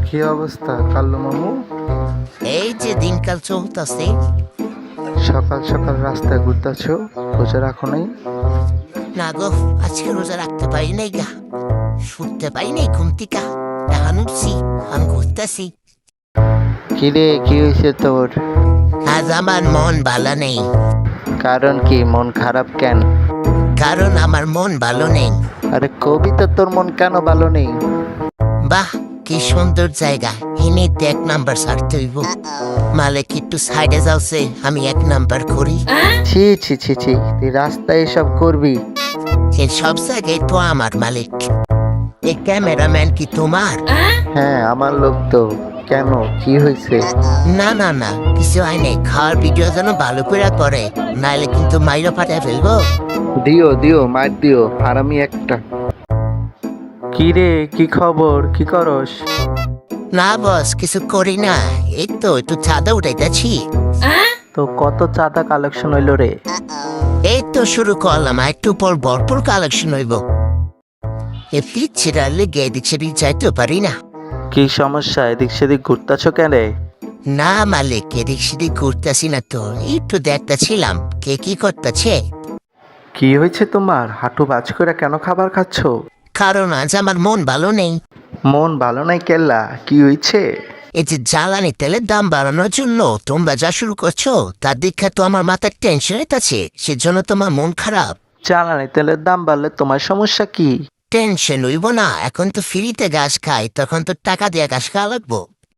কি অবস্থা কাল্লু মামু? এই যে দিনকাল চলতেছে। সকাল সকাল রাস্তায় ঘুরতেছো, রোজা রাখো নাই? না গো, আজকে রোজা রাখতে পারি নাই গা। শুতে পারি নাই ঘুম থেকে। এখন উঠছি, আমি ঘুরতেছি। কি রে, কি হয়েছে তোর? আজ আমার মন ভালো নেই। কারণ কি, মন খারাপ কেন? কারণ আমার মন ভালো নেই। আরে কবি তো, তোর মন কেন ভালো নেই? বাহ, কি সুন্দর জায়গা। এনে এক নাম্বার ছাড়তে হইব। মালিক একটু সাইডে যাওছে, আমি এক নাম্বার করি। ছি ছি ছি ছি, তুই রাস্তায় এসব করবি? এই সব জায়গায় তো আমার মালিক। এই ক্যামেরাম্যান কি তোমার? হ্যাঁ, আমার লোক তো। কেন, কি হয়েছে? না না না, কিছু হয় নাই। খাওয়ার ভিডিও যেন ভালো করে করে, নাইলে কিন্তু মাইরো ফাটায় ফেলবো। দিও দিও, মার দিও, আর আমি একটা। কি রে, কি খবর, কি করস? না বস, কিছু করি না। এই তো একটু চাঁদা উঠাইতেছি। তো কত চাঁদা কালেকশন হইলো রে? এই তো শুরু করলাম, একটু পর ভরপুর কালেকশন হইব। এমনি ছিড়ালে গিয়ে এদিক সেদিক যাইতে পারি না। কি সমস্যা, এদিক সেদিক ঘুরতাছো কেন রে? না মালিক, এদিক সেদিক ঘুরতেছি না তো, একটু দেখতেছিলাম কে কি করতেছে। কি হয়েছে তোমার? হাঁটু বাজ করে কেন খাবার খাচ্ছো? কারণ আজ আমার মন ভালো নেই। মন ভালো নাই কেল্লা, কি হয়েছে? এই যে জ্বালানি তেলের দাম বাড়ানোর জন্য তোমরা যা শুরু করছো, তার দীক্ষা তো আমার মাথার টেনশন আছে, সেজন্য তোমার মন খারাপ। জ্বালানি তেলের দাম বাড়লে তোমার সমস্যা কি? টেনশন হইব না, এখন তো ফ্রিতে ঘাস খাই, তখন তো টাকা দিয়ে ঘাস খাওয়া লাগবো।